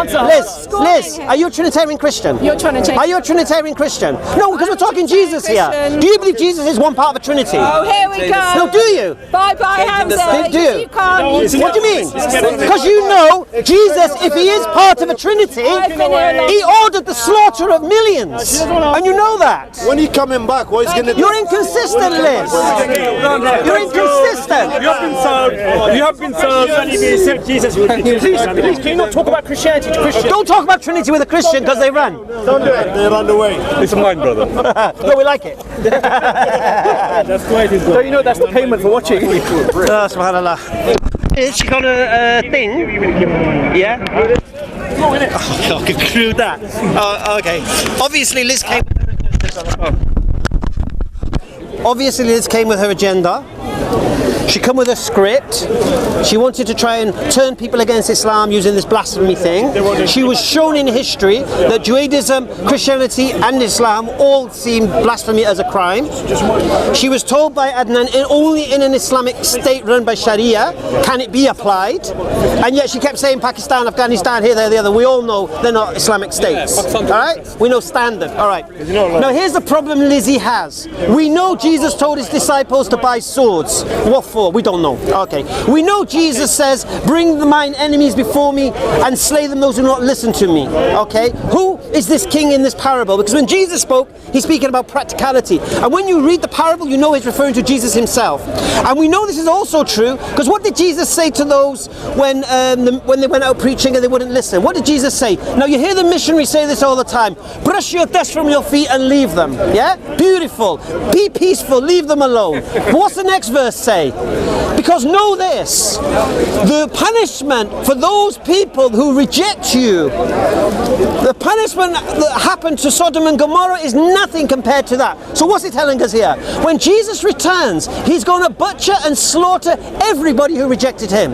Hamza. Liz, are you a Trinitarian Christian? You're trying to change. Are you a Trinitarian Christian? No, because we're talking Jesus here. Do you believe Jesus is one part of a Trinity? Oh, here we go. No, do you? Bye, Hamza. Do you? You can't. What do you mean? Because you know, Jesus, if he is part of a Trinity, he ordered the slaughter of millions. And you know that. When he coming back, what he's going to do? You're inconsistent, Liz. You're inconsistent. You have been served, and if you accept Jesus, you will be Please, can you not talk about Christianity to Christians? Don't talk about Trinity with a Christian because they run. Don't do it. They run away. It's mine, brother. No, we like it. That's great. So you know that's the payment for watching. Subhanallah. She got a thing. Yeah? Oh, I could clue that. Oh, okay. Obviously, Liz came with her agenda. She come with a script. She wanted to try and turn people against Islam using this blasphemy thing. She was shown in history that Judaism, Christianity and Islam all seem blasphemy as a crime. She was told by Adnan only in an Islamic state run by Sharia can it be applied. And yet she kept saying Pakistan, Afghanistan, here, there, the other. We all know they're not Islamic states. Alright? We know standard. Alright. Now here's the problem Lizzie has. We know Jesus told his disciples to buy swords. What for? We don't know. Okay. We know Jesus says, bring mine enemies before me and slay them those who do not listen to me. Okay. Who is this king in this parable? Because when Jesus spoke, he's speaking about practicality. And when you read the parable, you know he's referring to Jesus himself. And we know this is also true because what did Jesus say to those when they went out preaching and they wouldn't listen? What did Jesus say? Now you hear the missionaries say this all the time. Brush your dust from your feet and leave them. Yeah? Beautiful. Be peaceful. Leave them alone. But what's the next verse say? Because know this, the punishment for those people who reject you, the punishment that happened to Sodom and Gomorrah is nothing compared to that. So what's he telling us here? When Jesus returns, he's going to butcher and slaughter everybody who rejected him.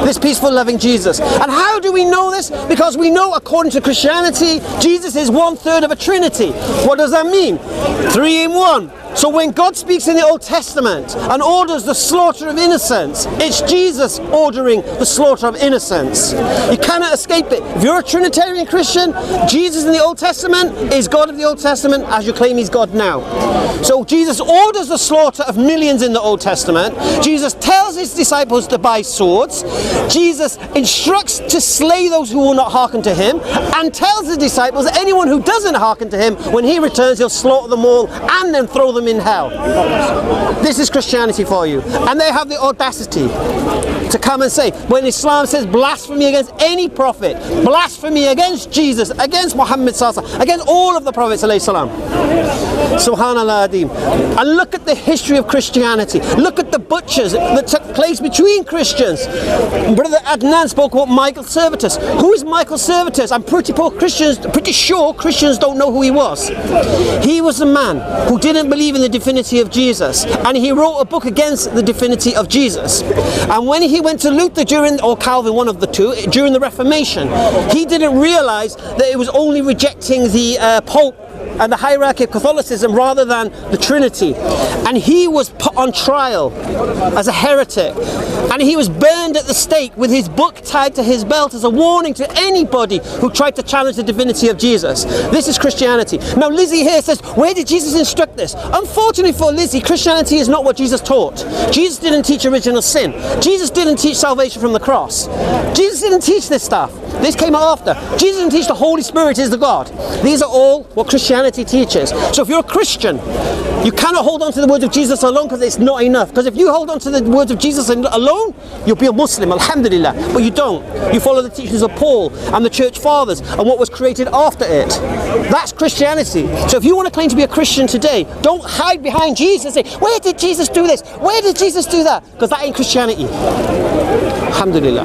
This peaceful, loving Jesus. And how do we know this? Because we know according to Christianity, Jesus is 1/3 of a Trinity. What does that mean? 3 in 1. So when God speaks in the Old Testament and orders the slaughter of innocents, it's Jesus ordering the slaughter of innocents. You cannot escape it. If you're a Trinitarian Christian, Jesus in the Old Testament is God of the Old Testament as you claim he's God now. So Jesus orders the slaughter of millions in the Old Testament. Jesus tells his disciples to buy swords. Jesus instructs to slay those who will not hearken to him and tells the disciples that anyone who doesn't hearken to him, when he returns, he'll slaughter them all and then throw them in hell. This is Christianity for you. And they have the audacity to come and say, when Islam says blasphemy against any prophet, blasphemy against Jesus, against Muhammad sallallahu, against all of the prophets alayhi salam. Subhanallah adim. And look at the history of Christianity. Look at the butchers that took place between Christians. Brother Adnan spoke about Michael Servetus. Who is Michael Servetus? I'm pretty sure Christians don't know who he was. He was a man who didn't believe in the divinity of Jesus, and he wrote a book against the divinity of Jesus. And when he went to Luther or Calvin, one of the two, during the Reformation, he didn't realize that it was only rejecting the Pope and the hierarchy of Catholicism rather than the Trinity. And he was put on trial as a heretic, and he was burned at the stake with his book tied to his belt as a warning to anybody who tried to challenge the divinity of Jesus. This is Christianity. Now Lizzie here says, where did Jesus instruct this? Unfortunately for Lizzie, Christianity is not what Jesus taught. Jesus didn't teach original sin. Jesus didn't teach salvation from the cross. Jesus didn't teach this stuff. This came after. Jesus didn't teach the Holy Spirit is the God. These are all what Christianity teaches. So if you're a Christian, you cannot hold on to the words of Jesus alone because it's not enough. Because if you hold on to the words of Jesus alone, you'll be a Muslim, alhamdulillah. But you don't. You follow the teachings of Paul and the church fathers and what was created after it. That's Christianity. So if you want to claim to be a Christian today, don't hide behind Jesus and say, where did Jesus do this? Where did Jesus do that? Because that ain't Christianity. Alhamdulillah.